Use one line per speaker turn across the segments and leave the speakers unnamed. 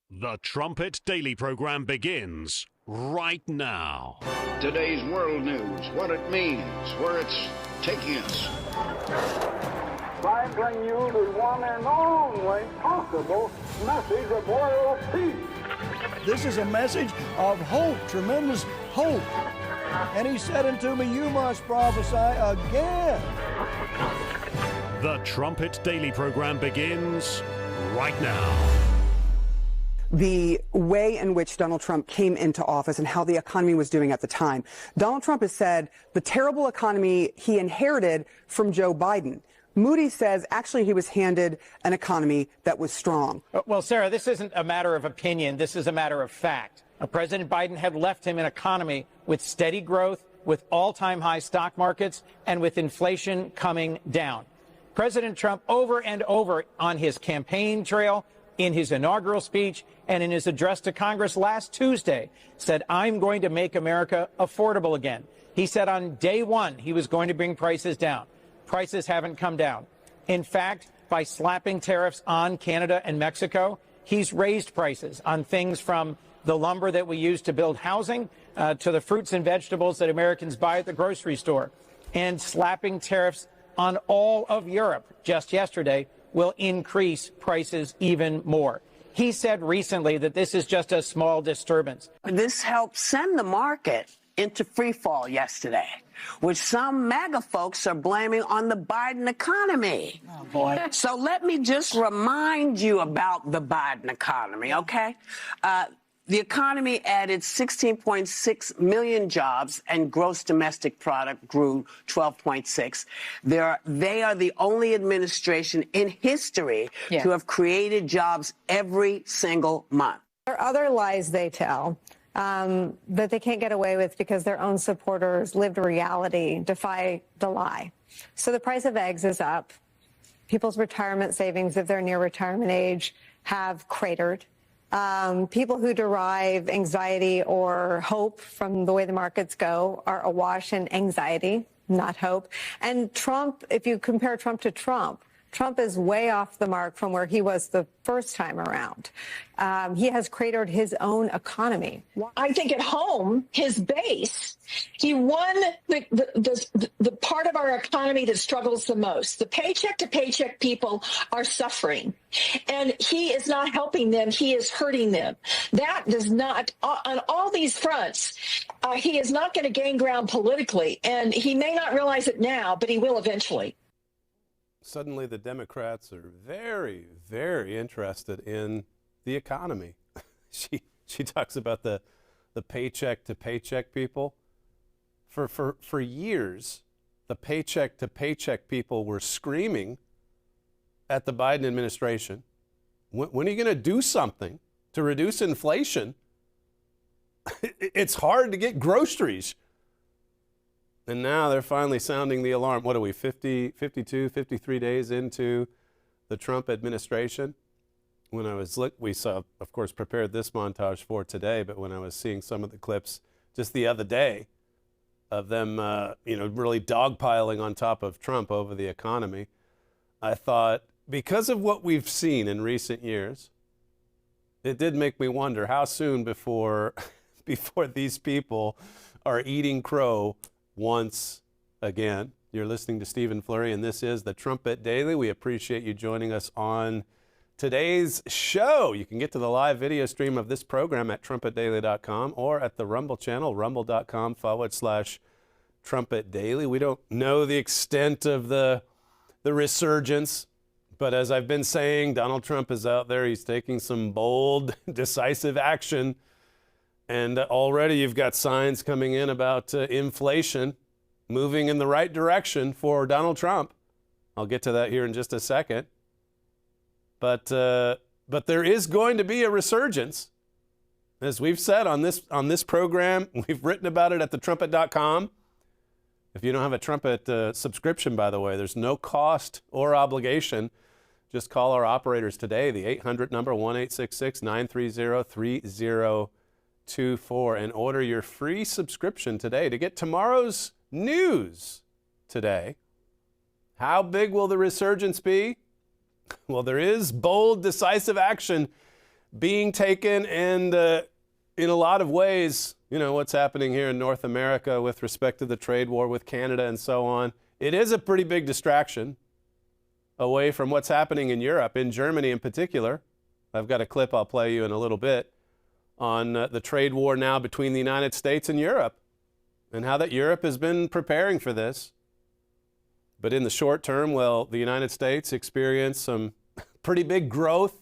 The Trumpet Daily program begins right now.
Today's world news, what it means, where it's taking us.
I bring you the one and only possible message of world peace.
This is a message of hope, tremendous hope. And he said unto me, you must prophesy again.
The Trumpet Daily program begins right now.
The way in which Donald Trump came into office and how the economy was doing at the time. Donald Trump has said the terrible economy he inherited from Joe Biden. Moody says actually he was handed an economy that was strong.
Well, Sarah, this isn't a matter of opinion. This is a matter of fact. President Biden had left him an economy with steady growth, with all-time high stock markets, and with inflation coming down. President Trump over and over on his campaign trail, in his inaugural speech, and in his address to Congress last Tuesday, said, I'm going to make America affordable again. He said on day one he was going to bring prices down. Prices haven't come down. In fact, by slapping tariffs on Canada and Mexico, he's raised prices on things from the lumber that we use to build housing to the fruits and vegetables that Americans buy at the grocery store. And slapping tariffs on all of Europe just yesterday will increase prices even more. He said recently that this is just a small disturbance.
This helped send the market into free fall yesterday, which some MAGA folks are blaming on the Biden economy. Oh, boy. So let me just remind you about the Biden economy, okay? The economy added 16.6 million jobs and gross domestic product grew 12.6. They are the only administration in history to have created jobs every single month.
There are other lies they tell that they can't get away with because their own supporters lived reality, defy the lie. So the price of eggs is up. People's retirement savings, if they're near retirement age, have cratered. People who derive anxiety or hope from the way the markets go are awash in anxiety, not hope. And Trump, if you compare Trump to Trump, Trump is way off the mark from where he was the first time around. He has cratered his own economy.
I think at home, his base, he won the part of our economy that struggles the most. The paycheck to paycheck people are suffering, and he is not helping them. He is hurting them. That does not, on all these fronts, he is not going to gain ground politically, and he may not realize it now, but he will eventually.
Suddenly the Democrats are very, very interested in the economy. She talks about the paycheck to paycheck people. For years, the paycheck to paycheck people were screaming at the Biden administration, when are you going to do something to reduce inflation? It's hard to get groceries. And now they're finally sounding the alarm. What are we, 50, 52, 53 days into the Trump administration? When I was, we saw, of course, prepared this montage for today, but when I was seeing some of the clips just the other day of them, really dogpiling on top of Trump over the economy, I thought, because of what we've seen in recent years, it did make me wonder how soon before these people are eating crow once again. You're listening to Stephen Flurry, and this is the Trumpet Daily. We appreciate you joining us on today's show. You can get to the live video stream of this program at trumpetdaily.com or at the Rumble channel, rumble.com/Trumpet Daily. We don't know the extent of the resurgence, but as I've been saying, Donald Trump is out there. He's taking some bold, decisive action. And already you've got signs coming in about inflation moving in the right direction for Donald Trump. I'll get to that here in just a second. But there is going to be a resurgence. As we've said on this program, we've written about it at thetrumpet.com. If you don't have a Trumpet subscription, by the way, there's no cost or obligation. Just call our operators today, the 800 number, 1-866-930-3024, and order your free subscription today to get tomorrow's news today. How big will the resurgence be? Well, there is bold, decisive action being taken, and in a lot of ways, you know, what's happening here in North America with respect to the trade war with Canada and so on, it is a pretty big distraction away from what's happening in Europe, in Germany in particular. I've got a clip I'll play you in a little bit on the trade war now between the United States and Europe, and how that Europe has been preparing for this. But in the short term, well, the United States experienced some pretty big growth,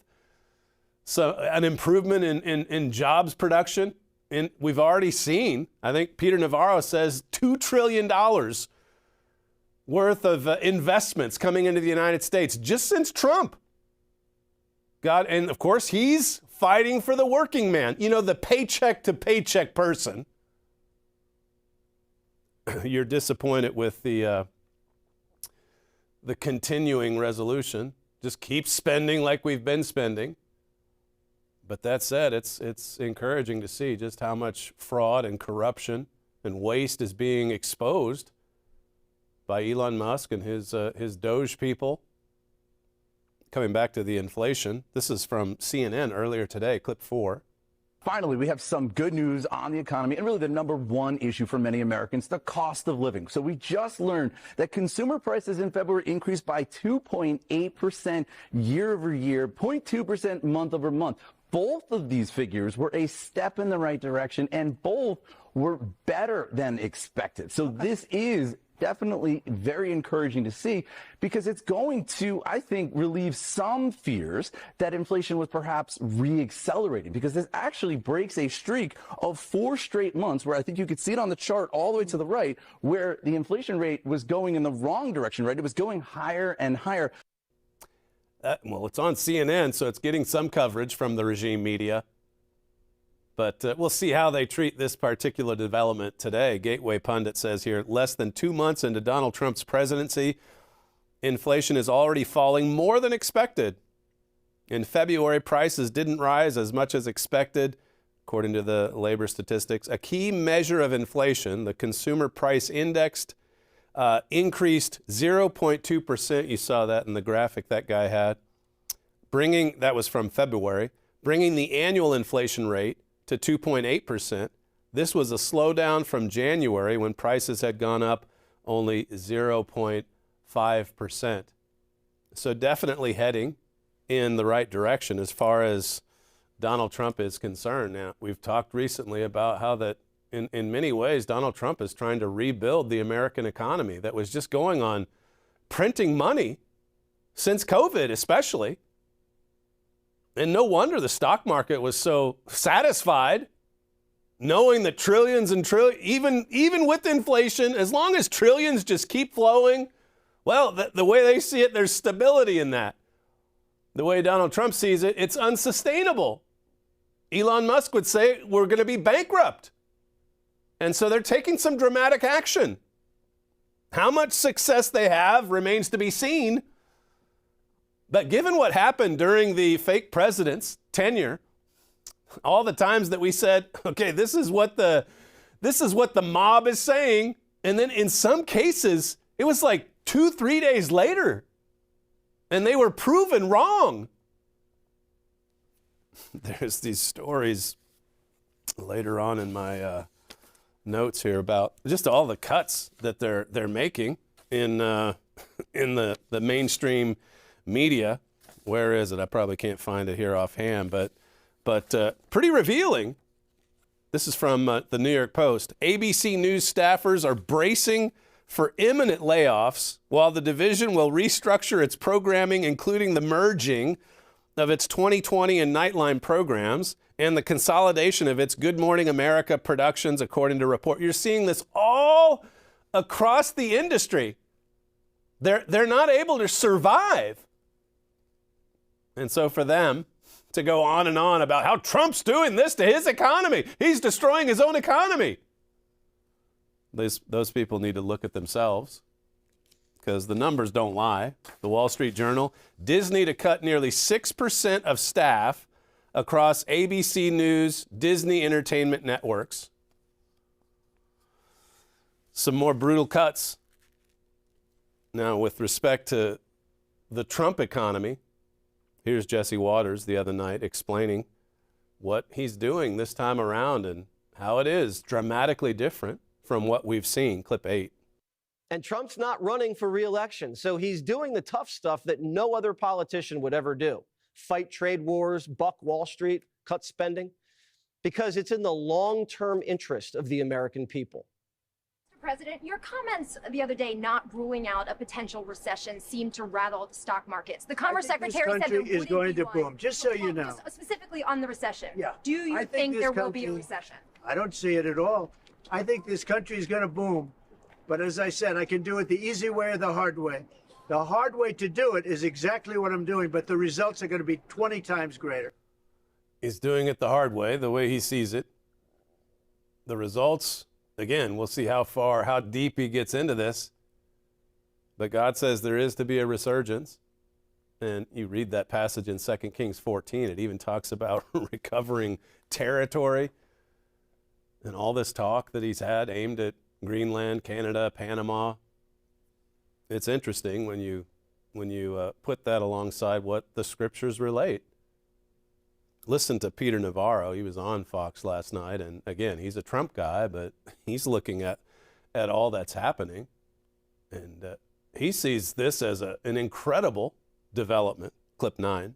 so an improvement in jobs production. And we've already seen, I think Peter Navarro says, $2 trillion worth of investments coming into the United States just since Trump got, and of course, he's fighting for the working man, you know, the paycheck to paycheck person. You're disappointed with the continuing resolution. Just keep spending like we've been spending. But that said, it's encouraging to see just how much fraud and corruption and waste is being exposed by Elon Musk and his DOGE people. Coming back to the inflation, this is from CNN earlier today, clip 4.
Finally, we have some good news on the economy and really the number one issue for many Americans, the cost of living. So we just learned that consumer prices in February increased by 2.8% year over year, 0.2% month over month. Both of these figures were a step in the right direction, and both were better than expected. So this is definitely very encouraging to see, because it's going to, I think, relieve some fears that inflation was perhaps re-accelerating, because this actually breaks a streak of 4 straight months where I think you could see it on the chart all the way to the right, where the inflation rate was going in the wrong direction, right? It was going higher and higher.
Well, it's on CNN, so it's getting some coverage from the regime media. But we'll see how they treat this particular development today. Gateway Pundit says here, less than 2 months into Donald Trump's presidency, inflation is already falling more than expected. In February, prices didn't rise as much as expected, according to the labor statistics. A key measure of inflation, the Consumer Price Index, increased 0.2%. You saw that in the graphic that guy had. That was from February, bringing the annual inflation rate to 2.8%. This was a slowdown from January, when prices had gone up only 0.5%. So definitely heading in the right direction as far as Donald Trump is concerned. Now, we've talked recently about how that in many ways, Donald Trump is trying to rebuild the American economy that was just going on printing money since COVID, especially. And no wonder the stock market was so satisfied, knowing that trillions and trillions, even with inflation, as long as trillions just keep flowing, well, the way they see it, there's stability in that. The way Donald Trump sees it, it's unsustainable. Elon Musk would say we're going to be bankrupt. And so they're taking some dramatic action. How much success they have remains to be seen. But given what happened during the fake president's tenure, all the times that we said, okay, this is what the mob is saying, and then in some cases, it was like 2-3 days later, and they were proven wrong. There's these stories later on in my notes here about just all the cuts that they're making in the mainstream media. Where is it? I probably can't find it here offhand, but pretty revealing. This is from the New York Post. ABC News staffers are bracing for imminent layoffs while the division will restructure its programming, including the merging of its 2020 and Nightline programs and the consolidation of its Good Morning America productions, according to report. You're seeing this all across the industry. They're not able to survive. And so for them to go on and on about how Trump's doing this to his economy, he's destroying his own economy. Those people need to look at themselves, because the numbers don't lie. The Wall Street Journal, Disney to cut nearly 6% of staff across ABC News, Disney Entertainment networks. Some more brutal cuts. Now, with respect to the Trump economy, here's Jesse Waters the other night explaining what he's doing this time around and how it is dramatically different from what we've seen. Clip 8.
And Trump's not running for re-election, so he's doing the tough stuff that no other politician would ever do. Fight trade wars, buck Wall Street, cut spending, because it's in the long-term interest of the American people.
Mr. President, your comments the other day not ruling out a potential recession seemed to rattle the stock markets. The Commerce Secretary said there
is going to boom, just so you know.
Specifically on the recession.
Yeah.
Do you think there will be a recession?
I don't see it at all. I think this country is going to boom. But as I said, I can do it the easy way or the hard way. The hard way to do it is exactly what I'm doing, but the results are going to be 20 times greater.
He's doing it the hard way, the way he sees it. The results, again, we'll see how deep he gets into this. But God says there is to be a resurgence. And you read that passage in 2 Kings 14. It even talks about recovering territory and all this talk that he's had aimed at Greenland, Canada, Panama. It's interesting when you put that alongside what the scriptures relate. Listen to Peter Navarro. He was on Fox last night, and again, he's a Trump guy, but he's looking at all that's happening, and he sees this as an incredible development. Clip 9.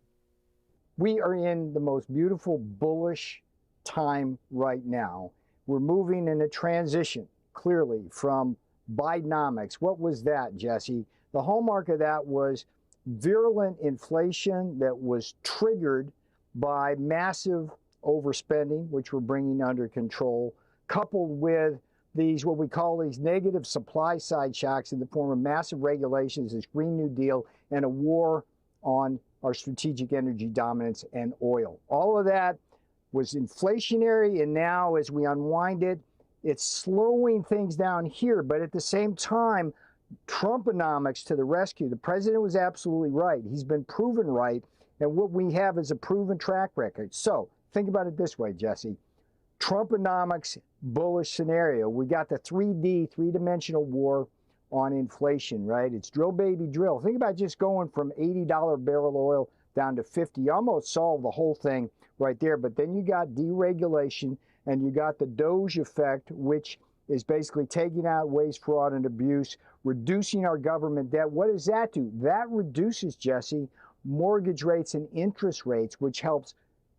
We are in the most beautiful, bullish time right now. We're moving in a transition, clearly, from Bidenomics. What was that, Jesse? The hallmark of that was virulent inflation that was triggered by massive overspending, which we're bringing under control, coupled with these, what we call these negative supply side shocks in the form of massive regulations, this Green New Deal, and a war on our strategic energy dominance and oil. All of that was inflationary, and now as we unwind it, it's slowing things down here. But at the same time, Trumponomics to the rescue. The president was absolutely right. He's been proven right. And what we have is a proven track record. So think about it this way, Jesse. Trumponomics bullish scenario. We got the 3D, three-dimensional war on inflation, right? It's drill, baby, drill. Think about just going from $80 barrel oil down to 50. You almost solved the whole thing right there. But then you got deregulation, and you got the DOGE effect, which is basically taking out waste, fraud, and abuse, reducing our government debt. What does that do? That reduces, Jesse, mortgage rates and interest rates, which helps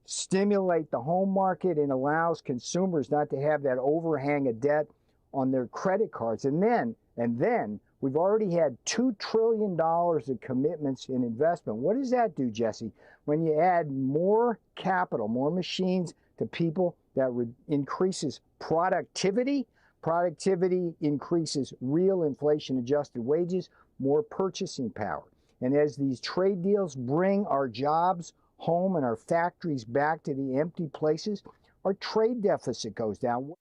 stimulate the home market and allows consumers not to have that overhang of debt on their credit cards. And then we've already had $2 trillion of commitments in investment. What does that do, Jesse? When you add more capital, more machines to people, that increases productivity. Productivity increases real inflation-adjusted wages, more purchasing power. And as these trade deals bring our jobs home and our factories back to the empty places, our trade deficit goes down.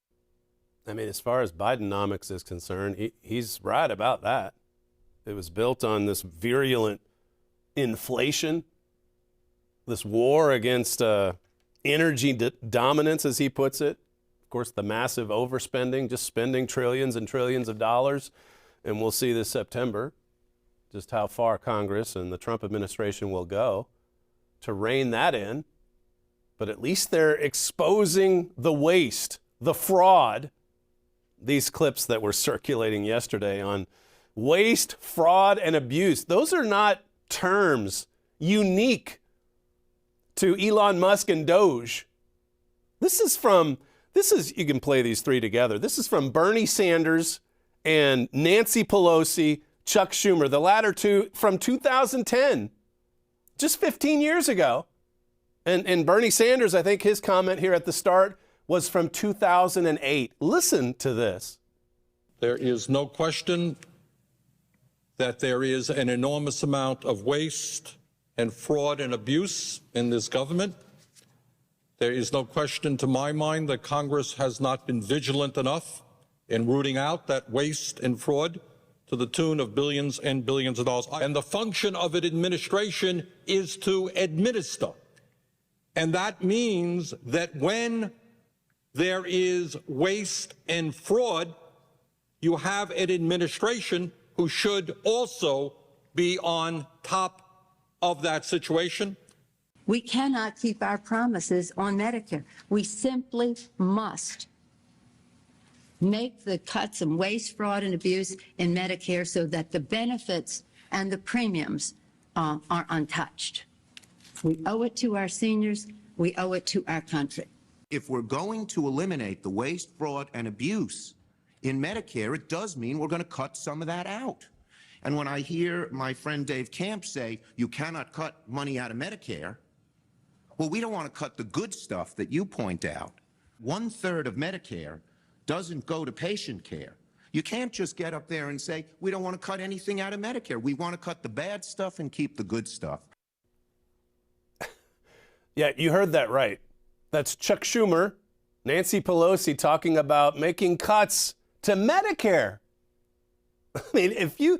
I mean, as far as Bidenomics is concerned, he's right about that. It was built on this virulent inflation, this war against energy dominance, as he puts it. Of course, the massive overspending, just spending trillions and trillions of dollars. And we'll see this September just how far Congress and the Trump administration will go to rein that in. But at least they're exposing the waste, the fraud. These clips that were circulating yesterday on waste, fraud, and abuse, those are not terms unique to Elon Musk and DOGE. You can play these three together. This is from Bernie Sanders and Nancy Pelosi, Chuck Schumer, the latter two from 2010, just 15 years ago. And Bernie Sanders, I think his comment here at the start was from 2008. Listen to this.
There is no question that there is an enormous amount of waste and fraud and abuse in this government. There is no question to my mind that Congress has not been vigilant enough in rooting out that waste and fraud to the tune of billions and billions of dollars. And the function of an administration is to administer. And that means that when there is waste and fraud, you have an administration who should also be on top of that situation.
We cannot keep our promises on Medicare. We simply must make the cuts in waste, fraud, and abuse in Medicare so that the benefits and the premiums are untouched. We owe it to our seniors. We owe it to our country.
If we're going to eliminate the waste, fraud, and abuse in Medicare, it does mean we're going to cut some of that out. And when I hear my friend Dave Camp say you cannot cut money out of Medicare, well, we don't want to cut the good stuff that you point out. 1/3 of Medicare doesn't go to patient care. You can't just get up there and say, we don't want to cut anything out of Medicare. We want to cut the bad stuff and keep the good stuff.
Yeah, you heard that right. That's Chuck Schumer, Nancy Pelosi talking about making cuts to Medicare. I mean, if you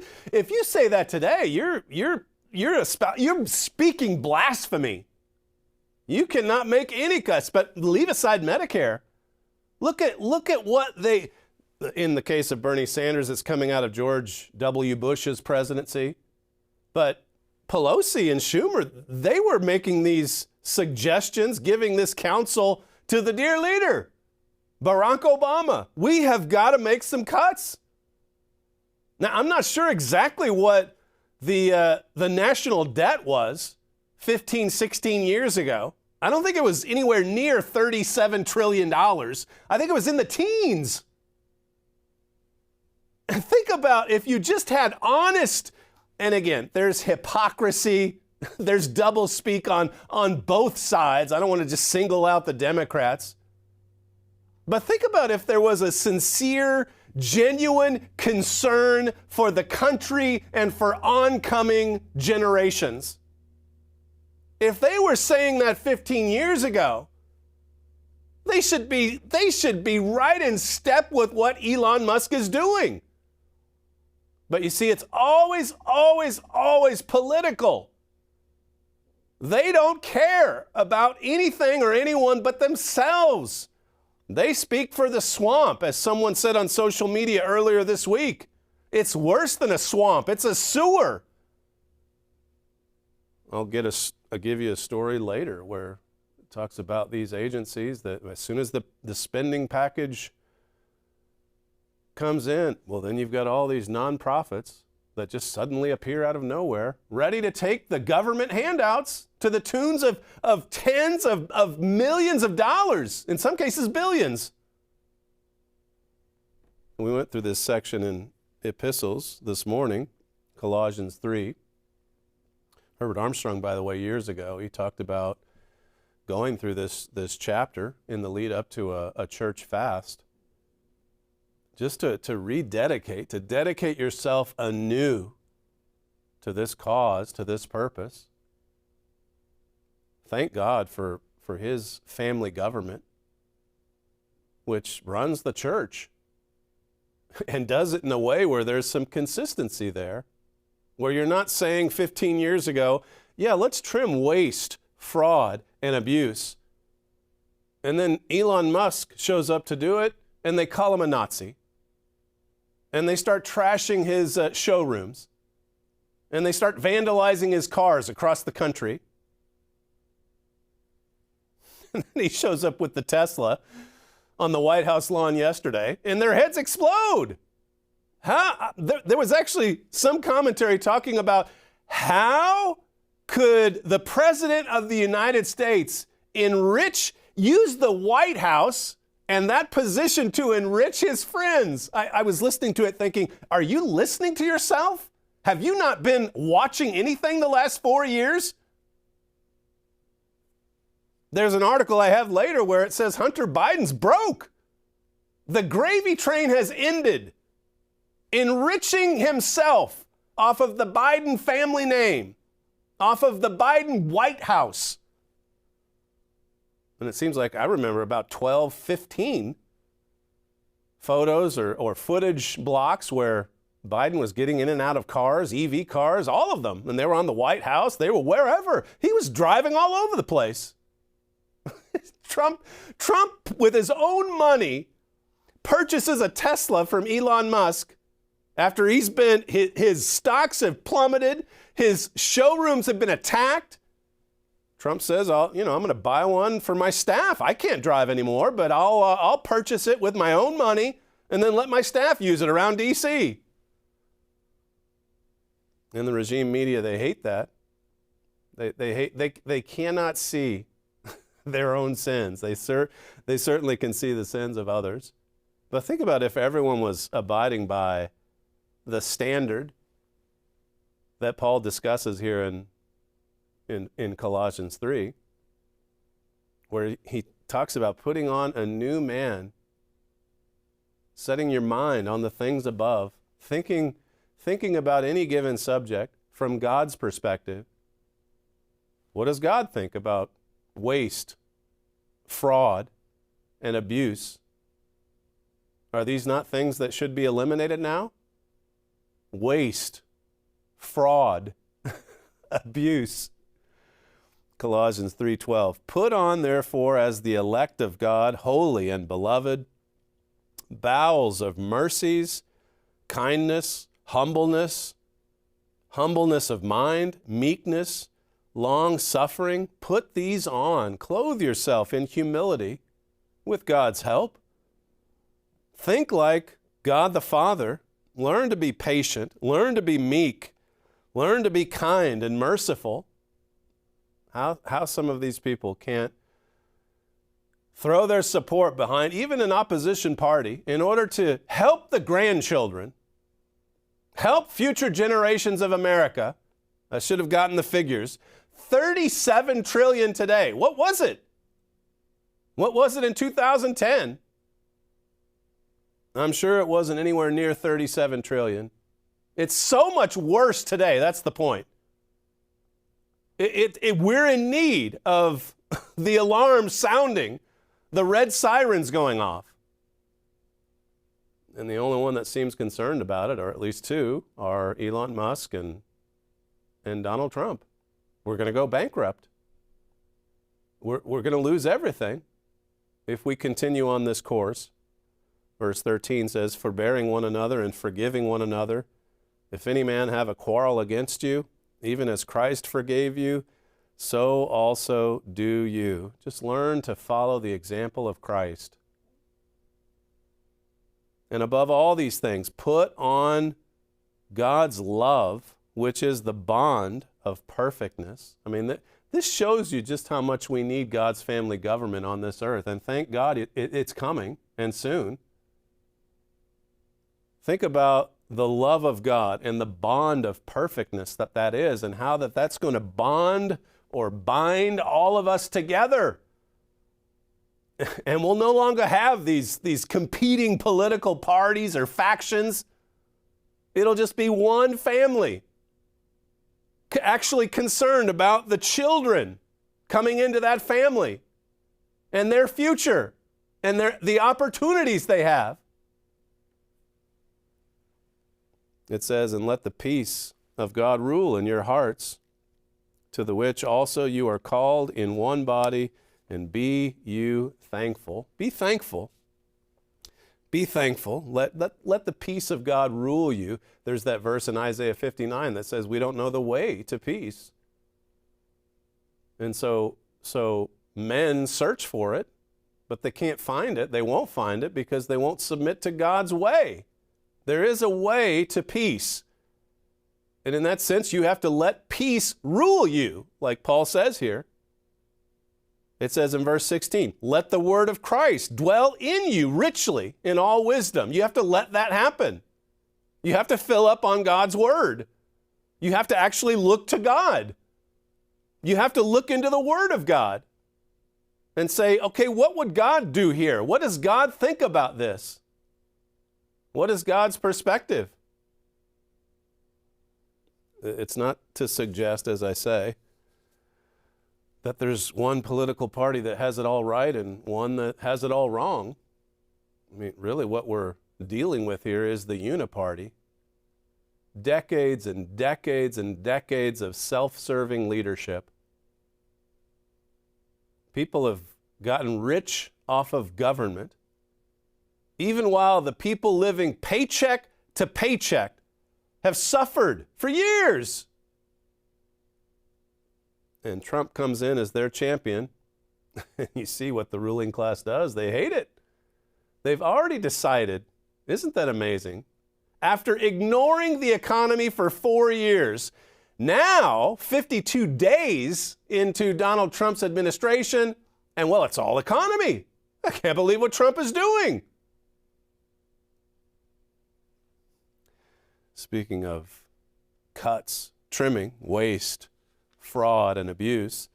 say that today, you're speaking blasphemy. You cannot make any cuts, but leave aside Medicare. Look at what they, in the case of Bernie Sanders, it's coming out of George W. Bush's presidency. But Pelosi and Schumer, they were making these suggestions, giving this counsel to the dear leader, Barack Obama. We have got to make some cuts. Now, I'm not sure exactly what the national debt was 15, 16 years ago. I don't think it was anywhere near $37 trillion. I think it was in the teens. And think about if you just had honest, and again, there's hypocrisy, there's doublespeak on both sides. I don't want to just single out the Democrats. But think about if there was a sincere, genuine concern for the country and for oncoming generations. If they were saying that 15 years ago, they should be right in step with what Elon Musk is doing. But you see, it's always, always, always political. They don't care about anything or anyone but themselves. They speak for the swamp, as someone said on social media earlier this week. It's worse than a swamp. It's a sewer. I'll give you a story later where it talks about these agencies that as soon as the spending package comes in, well, then you've got all these nonprofits that just suddenly appear out of nowhere, ready to take the government handouts to the tunes of tens of millions of dollars, in some cases billions. We went through this section in epistles this morning, Colossians 3. Herbert Armstrong, by the way, years ago, he talked about going through this chapter in the lead up to a church fast, just to rededicate, to dedicate yourself anew to this cause, to this purpose. Thank God for his family government, which runs the church and does it in a way where there's some consistency there, where you're not saying 15 years ago, yeah, let's trim waste, fraud, and abuse. And then Elon Musk shows up to do it, and they call him a Nazi. And they start trashing his showrooms. And they start vandalizing his cars across the country. And then he shows up with the Tesla on the White House lawn yesterday, and their heads explode. There was actually some commentary talking about how could the President of the United States use the White House and that position to enrich his friends. I was listening to it thinking, are you listening to yourself? Have you not been watching anything the last 4 years? There's an article I have later where it says Hunter Biden's broke. The gravy train has ended. Enriching himself off of the Biden family name, off of the Biden White House. And it seems like I remember about 12, 15 photos or footage blocks where Biden was getting in and out of cars, EV cars, all of them. And they were on the White House. They were wherever. He was driving all over the place. Trump, with his own money, purchases a Tesla from Elon Musk after his stocks have plummeted, his showrooms have been attacked, Trump says, I'm going to buy one for my staff. I can't drive anymore, but I'll purchase it with my own money and then let my staff use it around D.C. In the regime media, they hate that. They cannot see their own sins. They certainly can see the sins of others. But think about if everyone was abiding by the standard that Paul discusses here in Colossians 3, where he talks about putting on a new man, setting your mind on the things above, thinking about any given subject from God's perspective. What does God think about waste, fraud, and abuse? Are these not things that should be eliminated now? Waste, fraud, abuse. Colossians 3:12. Put on, therefore, as the elect of God, holy and beloved, bowels of mercies, kindness, humbleness of mind, meekness, long-suffering. Put these on. Clothe yourself in humility with God's help. Think like God the Father. Learn to be patient. Learn to be meek. Learn to be kind and merciful. How some of these people can't throw their support behind even an opposition party in order to help the grandchildren, help future generations of America. I should have gotten the figures. 37 trillion today. What was it? What was it in 2010? I'm sure it wasn't anywhere near 37 trillion. It's so much worse today. That's the point. We're in need of the alarm sounding, the red sirens going off. And the only one that seems concerned about it, or at least two, are Elon Musk and Donald Trump. We're going to go bankrupt. We're going to lose everything if we continue on this course. Verse 13 says, forbearing one another and forgiving one another. If any man have a quarrel against you, even as Christ forgave you, so also do you. Just learn to follow the example of Christ. And above all these things, put on God's love, which is the bond of perfectness. I mean, this shows you just how much we need God's family government on this earth. And thank God it's coming, and soon. Think about the love of God and the bond of perfectness that is, and how that's going to bond or bind all of us together. And we'll no longer have these competing political parties or factions. It'll just be one family, actually concerned about the children coming into that family and their future and the opportunities they have. It says, and let the peace of God rule in your hearts, to the which also you are called in one body, and be you thankful. Be thankful. Be thankful. Let the peace of God rule you. There's that verse in Isaiah 59 that says we don't know the way to peace. And so men search for it, but they can't find it. They won't find it because they won't submit to God's way. There is a way to peace. And in that sense, you have to let peace rule you, like Paul says here. It says in verse 16, let the word of Christ dwell in you richly in all wisdom. You have to let that happen. You have to fill up on God's word. You have to actually look to God. You have to look into the word of God and say, okay, what would God do here? What does God think about this? What is God's perspective? It's not to suggest, as I say, that there's one political party that has it all right and one that has it all wrong. I mean, really what we're dealing with here is the uniparty. Decades and decades and decades of self-serving leadership. People have gotten rich off of government, even while the people living paycheck to paycheck have suffered for years. and Trump comes in as their champion, and you see what the ruling class does. They hate it. They've already decided, isn't that amazing? After ignoring the economy for 4 years, now, 52 days into Donald Trump's administration, and well, it's all economy. I can't believe what Trump is doing. Speaking of cuts, trimming, waste, fraud, and abuse,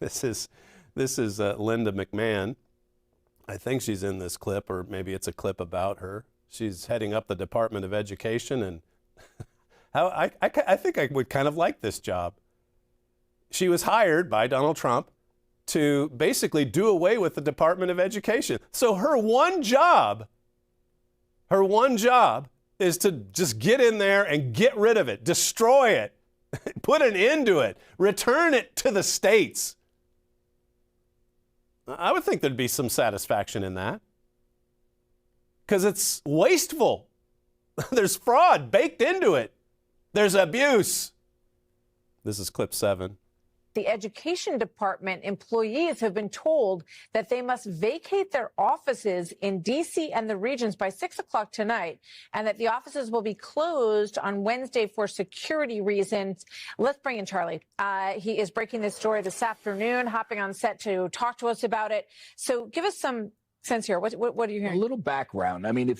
this is Linda McMahon. I think she's in this clip, or maybe it's a clip about her. She's heading up the Department of Education, and I think I would kind of like this job. She was hired by Donald Trump to basically do away with the Department of Education. So her one job is to just get in there and get rid of it, destroy it, put an end to it, return it to the states. I would think there'd be some satisfaction in that, because it's wasteful. There's fraud baked into it. There's abuse. This is clip 7.
The education department employees have been told that they must vacate their offices in D.C. and the regions by 6 o'clock tonight, and that the offices will be closed on Wednesday for security reasons. Let's bring in Charlie. He is breaking this story this afternoon, hopping on set to talk to us about it. So give us some sense here. What are you hearing?
A little background. I mean,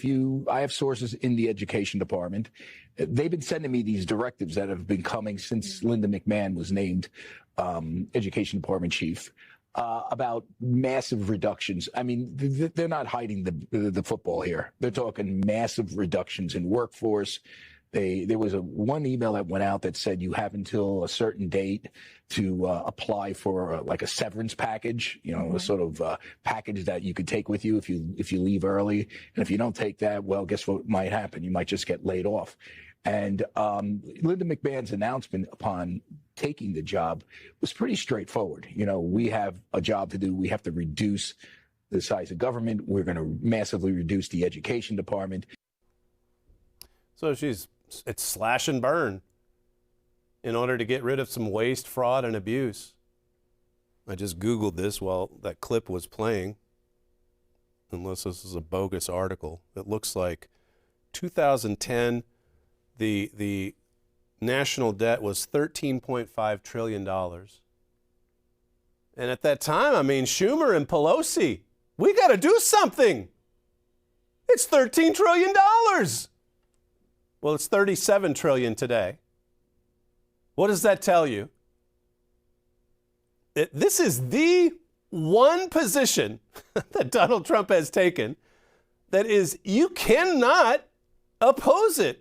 I have sources in the education department. They've been sending me these directives that have been coming since Linda McMahon was named education department chief about massive reductions. I mean, they're not hiding the football here. They're talking massive reductions in workforce. There was one email that went out that said you have until a certain date to apply for like a severance package, a sort of package that you could take with you if you leave early. And if you don't take that, well, guess what might happen? You might just get laid off. And Linda McMahon's announcement upon taking the job was pretty straightforward. We have a job to do. We have to reduce the size of government. We're going to massively reduce the education department.
So it's slash and burn in order to get rid of some waste, fraud, and abuse. I just Googled this while that clip was playing, unless this is a bogus article. It looks like 2010, the national debt was $13.5 trillion. And at that time, I mean, Schumer and Pelosi, we got to do something. It's $13 trillion. Well, it's $37 trillion today. What does that tell you? This is the one position that Donald Trump has taken that is, you cannot oppose it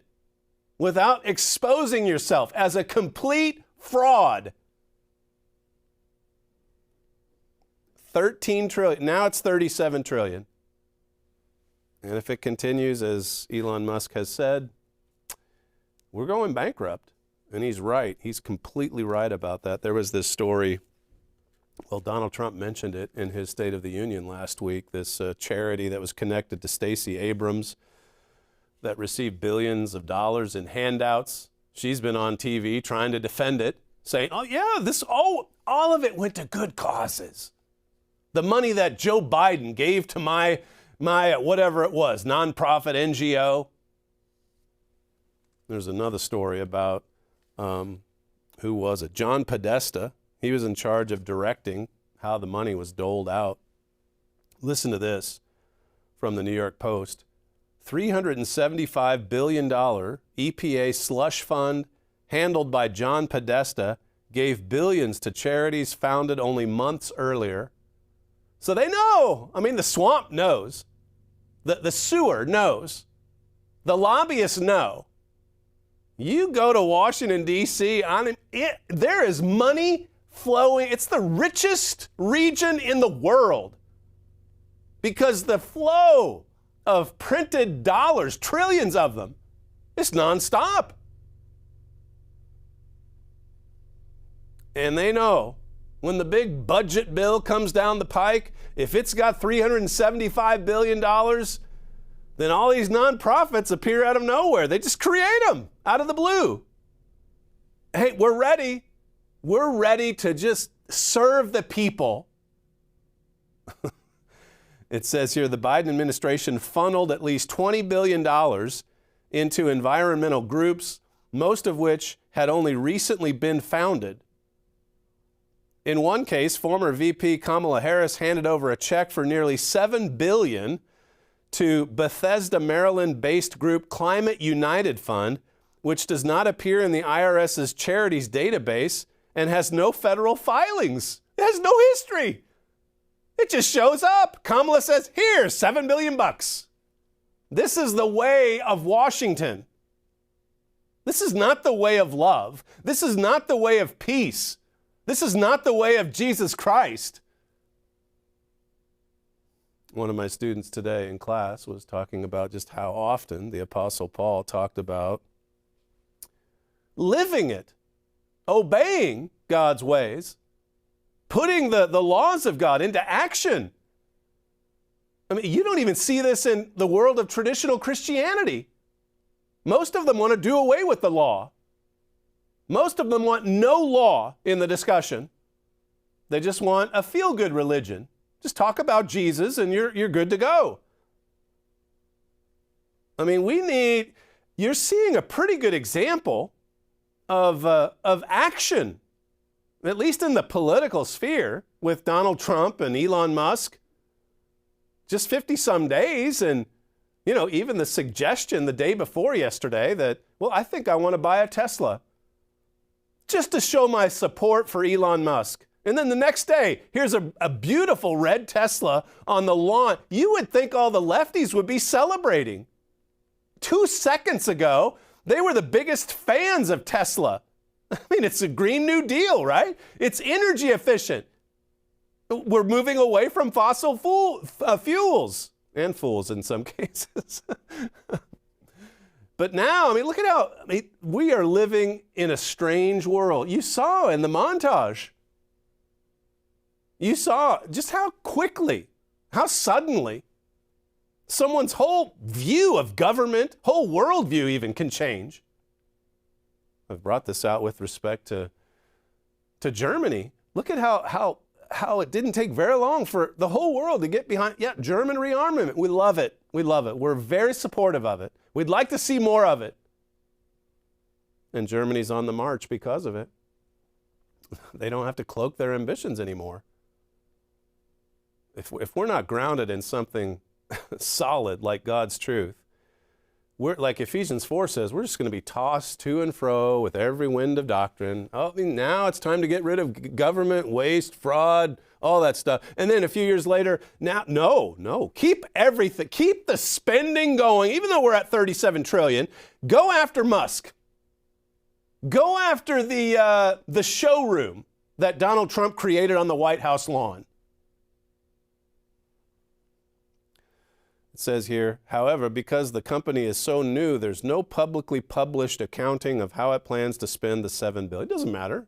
without exposing yourself as a complete fraud. 13 trillion. Now it's 37 trillion. And if it continues, as Elon Musk has said, we're going bankrupt. And he's right. He's completely right about that. There was this story, well, Donald Trump mentioned it in his State of the Union last week, this charity that was connected to Stacey Abrams that received billions of dollars in handouts. She's been on TV trying to defend it, saying, oh, yeah, all of it went to good causes. The money that Joe Biden gave to my whatever it was, nonprofit NGO. There's another story about, who was it? John Podesta. He was in charge of directing how the money was doled out. Listen to this from the New York Post. $375 billion EPA slush fund handled by John Podesta gave billions to charities founded only months earlier. So they know. I mean, the swamp knows. The sewer knows. The lobbyists know. You go to Washington, D.C., there is money flowing. It's the richest region in the world because the flow of printed dollars, trillions of them, is nonstop. And they know when the big budget bill comes down the pike, if it's got $375 billion, then all these nonprofits appear out of nowhere. They just create them out of the blue. Hey, we're ready. We're ready to just serve the people. It says here the Biden administration funneled at least $20 billion into environmental groups, most of which had only recently been founded. In one case, former VP Kamala Harris handed over a check for nearly $7 billion to Bethesda, Maryland-based group Climate United Fund, which does not appear in the IRS's charities database and has no federal filings. It has no history. It just shows up. Kamala says, here, $7 billion. This is the way of Washington. This is not the way of love. This is not the way of peace. This is not the way of Jesus Christ. One of my students today in class was talking about just how often the Apostle Paul talked about living it, obeying God's ways, putting the laws of God into action. I mean, you don't even see this in the world of traditional Christianity. Most of them want to do away with the law. Most of them want no law in the discussion. They just want a feel-good religion. Just talk about Jesus and you're good to go. I mean, you're seeing a pretty good example of action, at least in the political sphere, with Donald Trump and Elon Musk. Just 50-some days, and, you know, even the suggestion the day before yesterday that, well, I think I want to buy a Tesla just to show my support for Elon Musk. And then the next day, here's a beautiful red Tesla on the lawn. You would think all the lefties would be celebrating. 2 seconds ago, they were the biggest fans of Tesla. I mean, it's a Green New Deal, right? It's energy efficient. We're moving away from fossil fuels, and fools in some cases. But now, I mean, look at how we are living in a strange world. You saw in the montage. You saw just how quickly, how suddenly someone's whole view of government, whole worldview even can change. I've brought this out with respect to Germany. Look at how it didn't take very long for the whole world to get behind, German rearmament. We love it. We love it. We're very supportive of it. We'd like to see more of it. And Germany's on the march because of it. They don't have to cloak their ambitions anymore. If we're not grounded in something solid like God's truth, we're like Ephesians 4 says, we're just going to be tossed to and fro with every wind of doctrine. Oh, now it's time to get rid of government, waste, fraud, all that stuff. And then a few years later, now, no, keep everything, keep the spending going, even though we're at 37 trillion. Go after Musk. Go after the showroom that Donald Trump created on the White House lawn. It says here, however, because the company is so new, there's no publicly published accounting of how it plans to spend the $7 billion. It doesn't matter.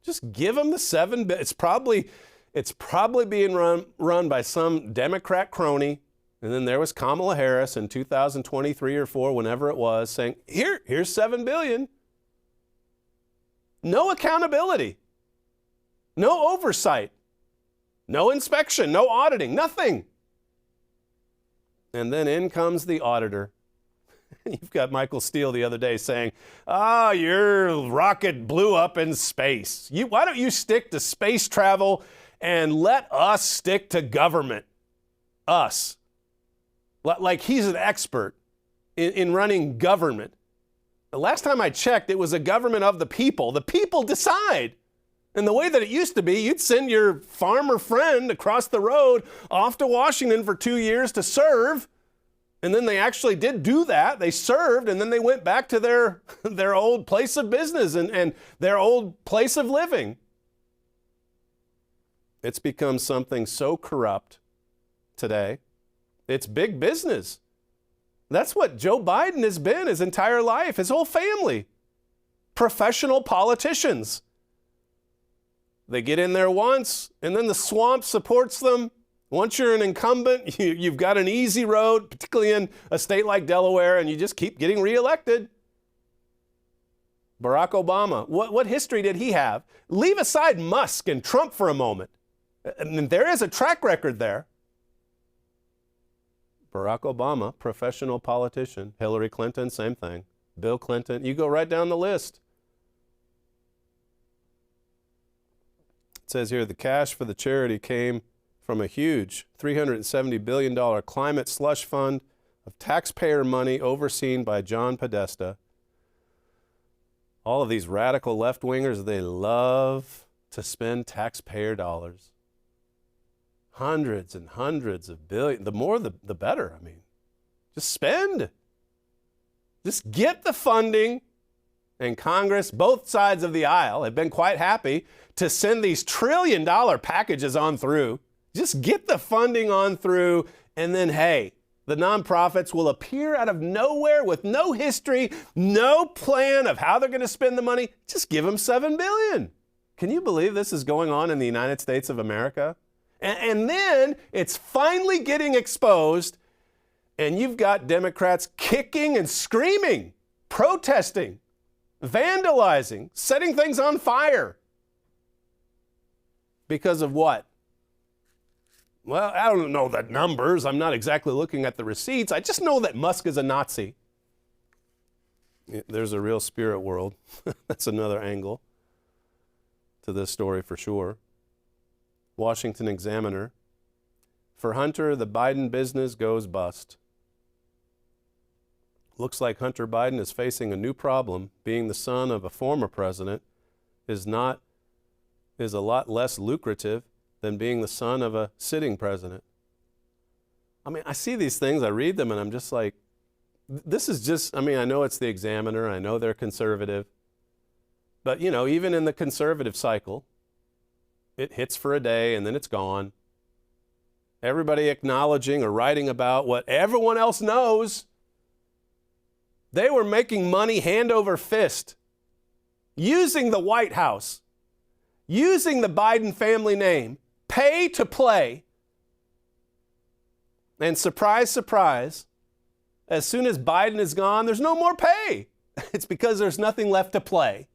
Just give them the $7 billion. It's probably being run by some Democrat crony. And then there was Kamala Harris in 2023 or 4, whenever it was, saying, here's $7 billion. No accountability. No oversight. No inspection. No auditing. Nothing. And then in comes the auditor. You've got Michael Steele the other day saying, your rocket blew up in space. Why don't you stick to space travel and let us stick to government? Us. Like he's an expert in running government. The last time I checked, it was a government of the people. The people decide. And the way that it used to be, you'd send your farmer friend across the road off to Washington for 2 years to serve. And then they actually did do that. They served, and then they went back to their old place of business and their old place of living. It's become something so corrupt today. It's big business. That's what Joe Biden has been his entire life, his whole family. Professional politicians. They get in there once, and then the swamp supports them. Once you're an incumbent, you've got an easy road, particularly in a state like Delaware, and you just keep getting reelected. Barack Obama, what history did he have? Leave aside Musk and Trump for a moment. And there is a track record there. Barack Obama, professional politician. Hillary Clinton, same thing. Bill Clinton, you go right down the list. It says here, the cash for the charity came from a huge $370 billion climate slush fund of taxpayer money overseen by John Podesta. All of these radical left-wingers, they love to spend taxpayer dollars. Hundreds and hundreds of billions. The more, the better. I mean, just spend. Just get the funding. And Congress, both sides of the aisle, have been quite happy to send these trillion-dollar packages on through. Just get the funding on through, and then, hey, the nonprofits will appear out of nowhere with no history, no plan of how they're going to spend the money. Just give them $7 billion. Can you believe this is going on in the United States of America? And then it's finally getting exposed, and you've got Democrats kicking and screaming, protesting, vandalizing, setting things on fire. Because of what? Well, I don't know the numbers. I'm not exactly looking at the receipts. I just know that Musk is a Nazi. There's a real spirit world. That's another angle to this story for sure. Washington Examiner. For Hunter, the Biden business goes bust. Looks like Hunter Biden is facing a new problem. Being the son of a former president is a lot less lucrative than being the son of a sitting president. I mean, I see these things, I read them, and I'm just like, this is just, I mean, I know it's the Examiner, I know they're conservative, but, you know, even in the conservative cycle, it hits for a day and then it's gone. Everybody acknowledging or writing about what everyone else knows. They were making money hand over fist, using the White House, using the Biden family name, pay to play. And surprise, surprise, as soon as Biden is gone, there's no more pay. It's because there's nothing left to play.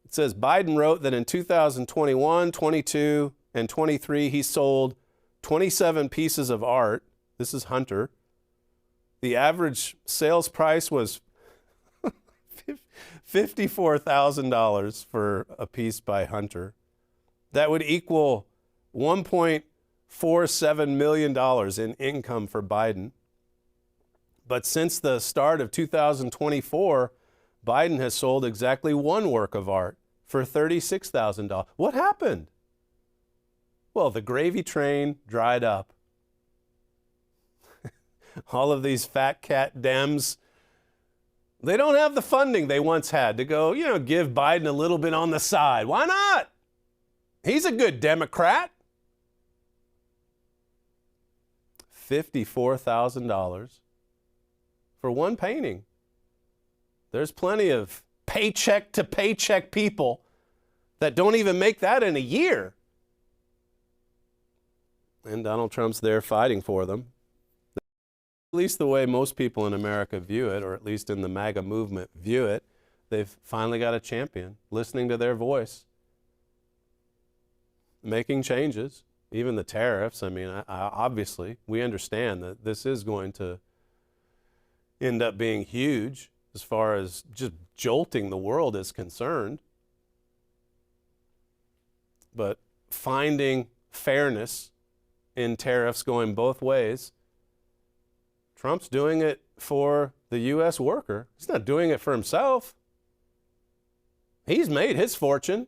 It says Biden wrote that in 2021, 22, and 23, he sold 27 pieces of art. This is Hunter. The average sales price was $54,000 for a piece by Hunter. That would equal $1.47 million in income for Biden. But since the start of 2024, Biden has sold exactly one work of art for $36,000. What happened? Well, the gravy train dried up. All of these fat cat Dems, they don't have the funding they once had to go, give Biden a little bit on the side. Why not? He's a good Democrat. $54,000 for one painting. There's plenty of paycheck to paycheck people that don't even make that in a year. And Donald Trump's there fighting for them. At least the way most people in America view it, or at least in the MAGA movement view it, they've finally got a champion, listening to their voice, making changes, even the tariffs. I mean, obviously, we understand that this is going to end up being huge as far as just jolting the world is concerned. But finding fairness in tariffs going both ways, Trump's doing it for the U.S. worker. He's not doing it for himself. He's made his fortune.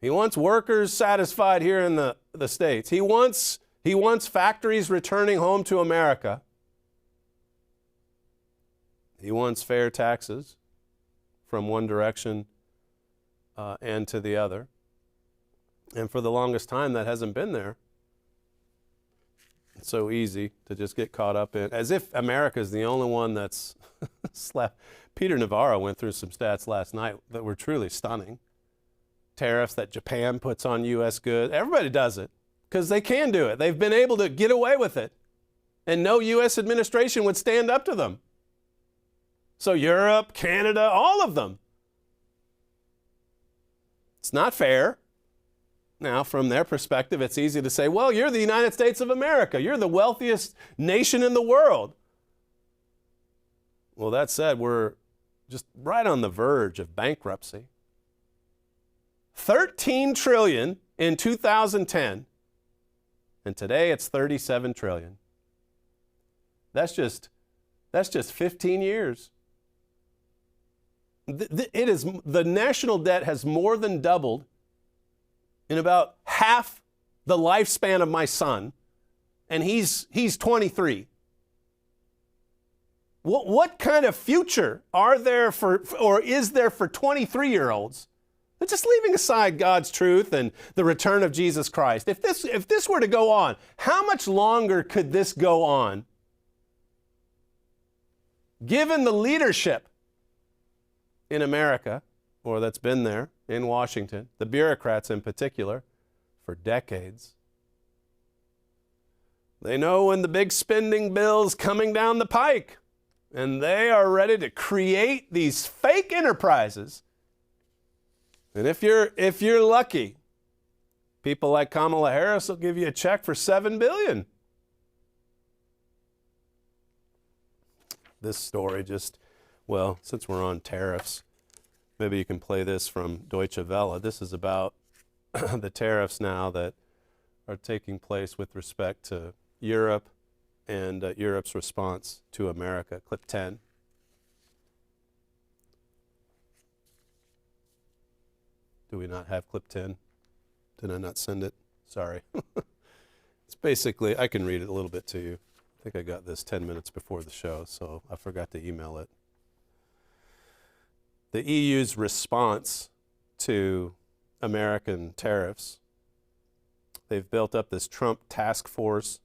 He wants workers satisfied here in the States. He wants factories returning home to America. He wants fair taxes from one direction and to the other. And for the longest time, that hasn't been there. It's so easy to just get caught up in, as if America is the only one that's slept. Peter Navarro went through some stats last night that were truly stunning. Tariffs that Japan puts on U.S. goods. Everybody does it because they can do it. They've been able to get away with it. And no U.S. administration would stand up to them. So Europe, Canada, all of them. It's not fair. Now, from their perspective, it's easy to say, well, you're the United States of America. You're the wealthiest nation in the world. Well, that said, we're just right on the verge of bankruptcy. $13 trillion in 2010, and today it's $37 trillion. That's just 15 years. The national debt has more than doubled in about half the lifespan of my son, and he's 23. What kind of future are there or is there for 23-year-olds? Just leaving aside God's truth and the return of Jesus Christ. If this were to go on, how much longer could this go on? Given the leadership in America, or that's been there in Washington, the bureaucrats in particular, for decades. They know when the big spending bill's coming down the pike, and they are ready to create these fake enterprises. And if you're lucky, people like Kamala Harris will give you a check for $7 billion. This story since we're on tariffs, maybe you can play this from Deutsche Welle. This is about the tariffs now that are taking place with respect to Europe and Europe's response to America. Clip 10. Do we not have clip 10? Did I not send it? Sorry. It's basically, I can read it a little bit to you. I think I got this 10 minutes before the show, so I forgot to email it. The EU's response to American tariffs. They've built up this Trump task force.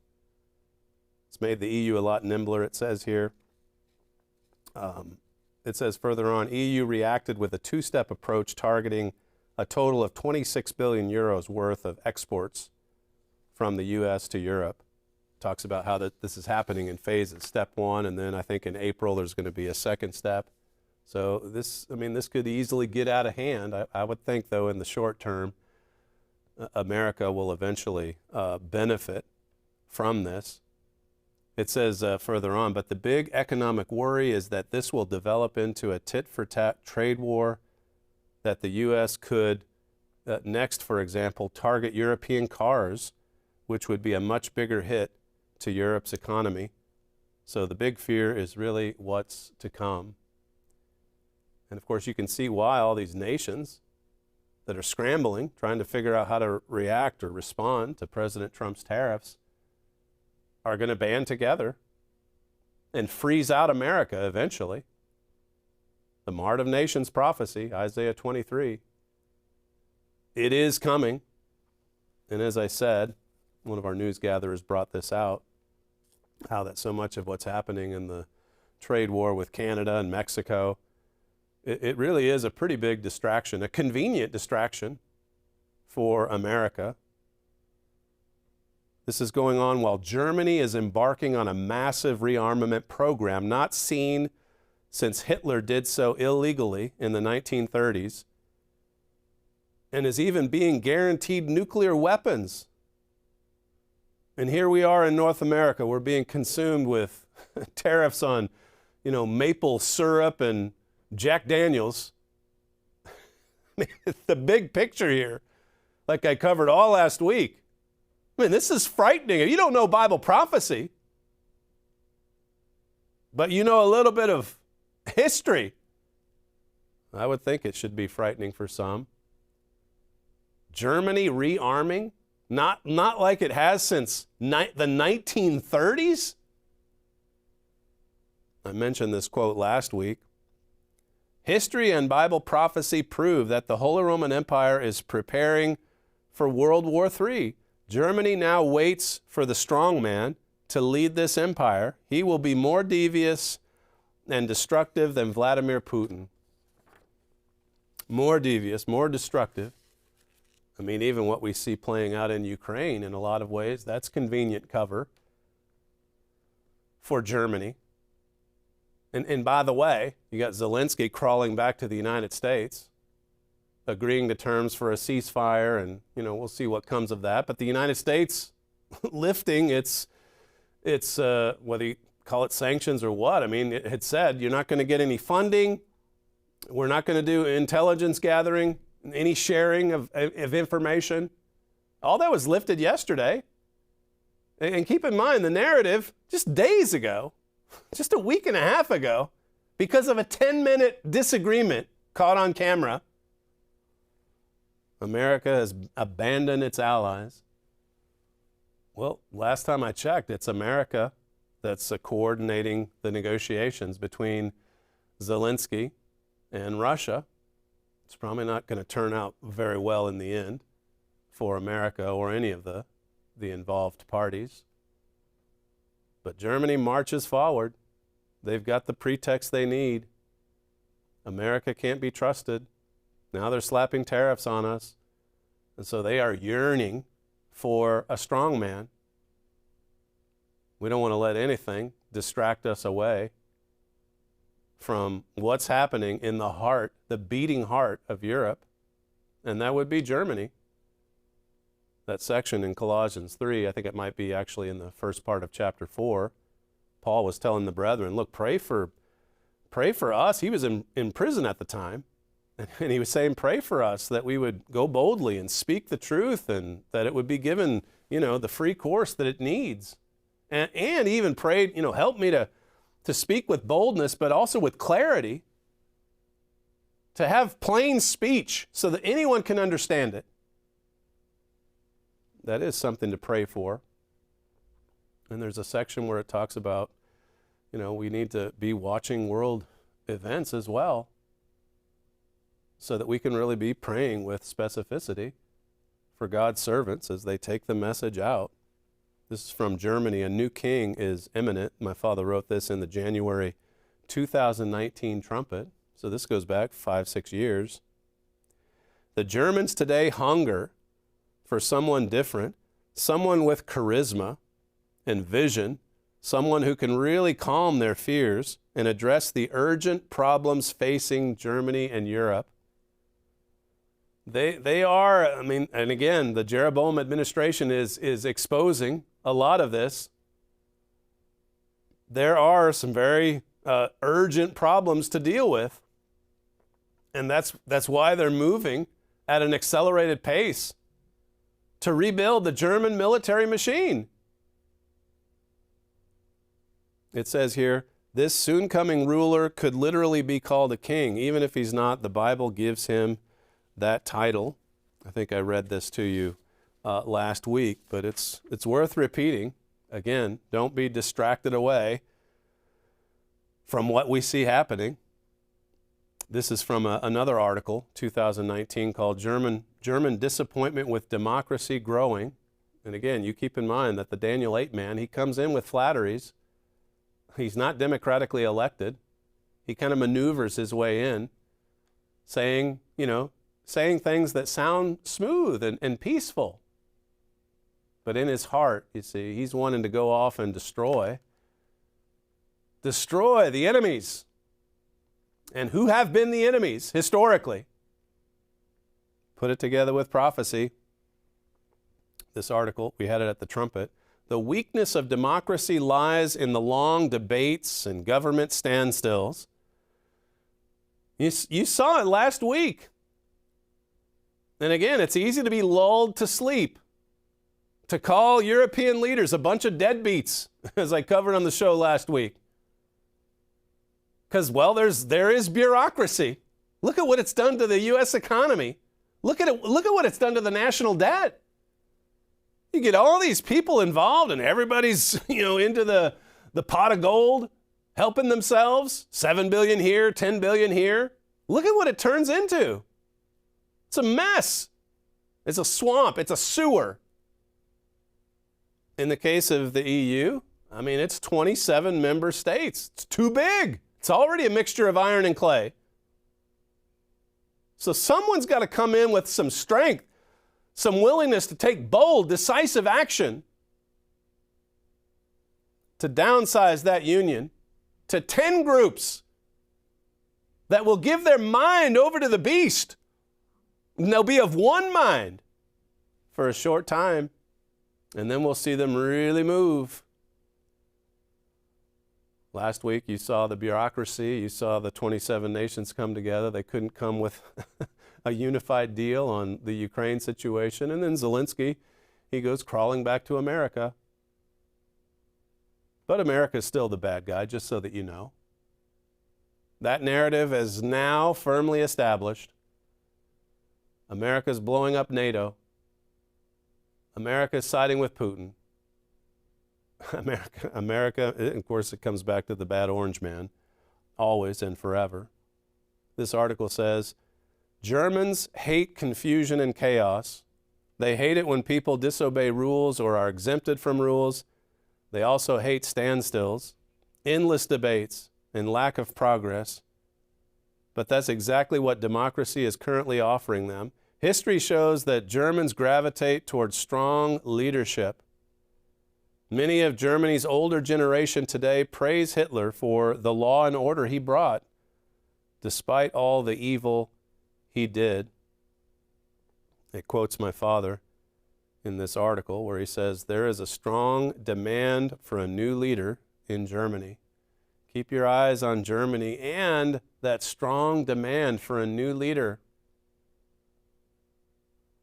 It's made the EU a lot nimbler, it says here. It says further on, EU reacted with a two-step approach targeting a total of 26 billion euros worth of exports from the U.S. to Europe. Talks about how this is happening in phases. Step one, and then I think in April there's going to be a second step. So this could easily get out of hand. I would think, though, in the short term, America will eventually benefit from this. It says further on, but the big economic worry is that this will develop into a tit-for-tat trade war, that the U.S. could next, for example, target European cars, which would be a much bigger hit to Europe's economy. So the big fear is really what's to come. And of course, you can see why all these nations that are scrambling, trying to figure out how to react or respond to President Trump's tariffs, are going to band together and freeze out America eventually. The Mart of Nations prophecy, Isaiah 23. It is coming. And as I said, one of our news gatherers brought this out, how that so much of what's happening in the trade war with Canada and Mexico, it really is a pretty big distraction, a convenient distraction for America. This is going on while Germany is embarking on a massive rearmament program not seen since Hitler did so illegally in the 1930s, and is even being guaranteed nuclear weapons. And here we are in North America, we're being consumed with tariffs on, maple syrup and Jack Daniels. The big picture here, like I covered all last week. This is frightening. You don't know Bible prophecy, but you know a little bit of history. I would think it should be frightening for some. Germany rearming, not like it has since the 1930s. I mentioned this quote last week. History and Bible prophecy prove that the Holy Roman Empire is preparing for World War III. Germany now waits for the strong man to lead this empire. He will be more devious and destructive than Vladimir Putin. More devious, more destructive. Even what we see playing out in Ukraine in a lot of ways, that's convenient cover for Germany. And by the way, you got Zelensky crawling back to the United States, agreeing to terms for a ceasefire, and we'll see what comes of that. But the United States lifting its whether you call it sanctions or what, I mean, it had said you're not going to get any funding. We're not going to do intelligence gathering, any sharing of information. All that was lifted yesterday. And keep in mind the narrative just days ago, just a week and a half ago, because of a 10-minute disagreement caught on camera, America has abandoned its allies. Well, last time I checked, it's America that's coordinating the negotiations between Zelensky and Russia. It's probably not going to turn out very well in the end for America or any of the involved parties. But Germany marches forward. They've got the pretext they need. America can't be trusted. Now they're slapping tariffs on us. And so they are yearning for a strong man. We don't want to let anything distract us away from what's happening in the heart, the beating heart of Europe, and that would be Germany. That section in Colossians 3, I think it might be actually in the first part of chapter 4, Paul was telling the brethren, look, pray for us. He was in prison at the time, and he was saying, pray for us that we would go boldly and speak the truth, and that it would be given, the free course that it needs. And he even prayed, help me to speak with boldness, but also with clarity, to have plain speech so that anyone can understand it. That is something to pray for. And there's a section where it talks about, we need to be watching world events as well, so that we can really be praying with specificity for God's servants as they take the message out. This is from Germany. A new king is imminent. My father wrote this in the January 2019 Trumpet. So this goes back 5-6 years. The Germans today hunger for someone different, someone with charisma and vision, someone who can really calm their fears and address the urgent problems facing Germany and Europe. They are, and again, the Jeroboam administration is exposing a lot of this. There are some very urgent problems to deal with. And that's why they're moving at an accelerated pace to rebuild the German military machine. It says here, this soon coming ruler could literally be called a king. Even if he's not, the Bible gives him that title. I think I read this to you last week, but it's worth repeating. Again, don't be distracted away from what we see happening. This is from another article, 2019, called German Disappointment with Democracy Growing. And again, you keep in mind that the Daniel 8 man, he comes in with flatteries. He's not democratically elected. He kind of maneuvers his way in, saying things that sound smooth and peaceful. But in his heart, you see, he's wanting to go off and destroy the enemies. And who have been the enemies historically? Put it together with prophecy. This article, we had it at the Trumpet. The weakness of democracy lies in the long debates and government standstills. You saw it last week. And again, it's easy to be lulled to sleep, to call European leaders a bunch of deadbeats, as I covered on the show last week. Because, well, there is bureaucracy. Look at what it's done to the U.S. economy. Look at what it's done to the national debt. You get all these people involved and everybody's, into the pot of gold, helping themselves. 7 billion here, 10 billion here. Look at what it turns into. It's a mess. It's a swamp. It's a sewer. In the case of the EU, it's 27 member states. It's too big. It's already a mixture of iron and clay. So someone's got to come in with some strength, some willingness to take bold, decisive action to downsize that union, to 10 groups that will give their mind over to the beast. And they'll be of one mind for a short time, and then we'll see them really move. Last week, you saw the bureaucracy. You saw the 27 nations come together. They couldn't come with a unified deal on the Ukraine situation. And then Zelensky, he goes crawling back to America. But America's still the bad guy, just so that you know. That narrative is now firmly established. America's blowing up NATO. America's siding with Putin. America, of course, it comes back to the bad orange man, always and forever. This article says, Germans hate confusion and chaos. They hate it when people disobey rules or are exempted from rules. They also hate standstills, endless debates, and lack of progress. But that's exactly what democracy is currently offering them. History shows that Germans gravitate towards strong leadership. Many of Germany's older generation today praise Hitler for the law and order he brought, despite all the evil he did. It quotes my father in this article where he says, there is a strong demand for a new leader in Germany. Keep your eyes on Germany and that strong demand for a new leader.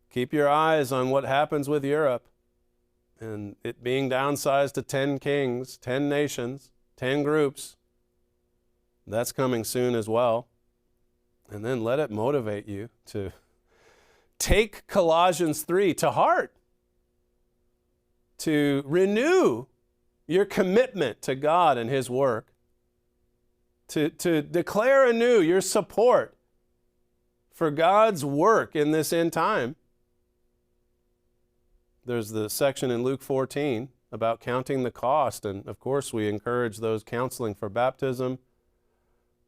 Keep your eyes on what happens with Europe and it being downsized to 10 kings, 10 nations, 10 groups. That's coming soon as well. And then let it motivate you to take Colossians 3 to heart, to renew your commitment to God and His work, to declare anew your support for God's work in this end time. There's the section in Luke 14 about counting the cost, and of course we encourage those counseling for baptism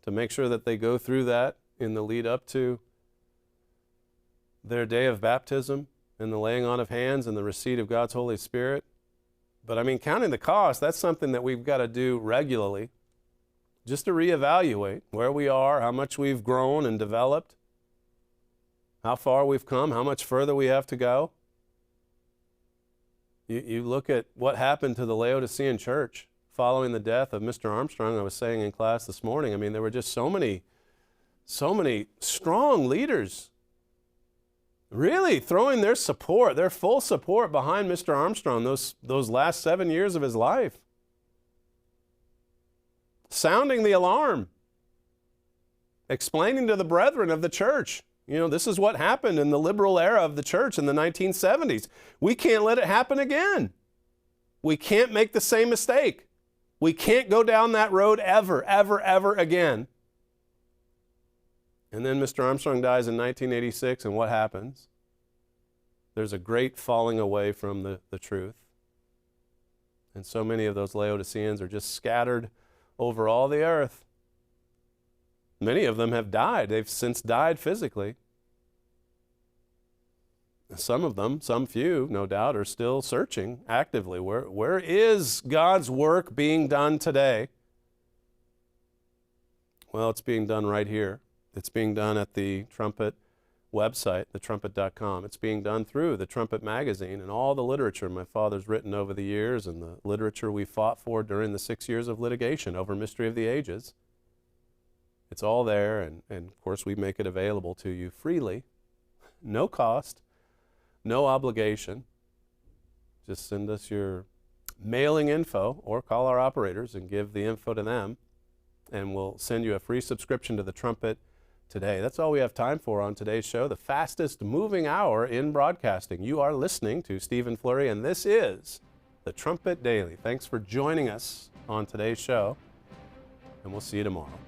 to make sure that they go through that in the lead up to their day of baptism and the laying on of hands and the receipt of God's Holy Spirit. But I mean, counting the cost, that's something that we've got to do regularly, just to reevaluate where we are, how much we've grown and developed, how far we've come, how much further we have to go. You look at what happened to the Laodicean church following the death of Mr. Armstrong. I was saying in class this morning, I mean, there were just so many strong leaders really throwing their support, their full support behind Mr. Armstrong those last 7 years of his life. Sounding the alarm, explaining to the brethren of the church, this is what happened in the liberal era of the church in the 1970s. We can't let it happen again. We can't make the same mistake. We can't go down that road ever, ever, ever again. And then Mr. Armstrong dies in 1986, and what happens? There's a great falling away from the truth. And so many of those Laodiceans are just scattered over all the earth. Many of them have died. They've since died physically. Some of them, some few, no doubt, are still searching actively. Where is God's work being done today? Well, it's being done right here. It's being done at the Trumpet website, thetrumpet.com. It's being done through the Trumpet magazine and all the literature my father's written over the years and the literature we fought for during the 6 years of litigation over Mystery of the Ages. It's all there, and of course we make it available to you freely, no cost, no obligation. Just send us your mailing info or call our operators and give the info to them, and we'll send you a free subscription to the Trumpet today. That's all we have time for on today's show, the fastest moving hour in broadcasting. You are listening to Stephen Flurry, and this is the Trumpet Daily. Thanks for joining us on today's show, and we'll see you tomorrow.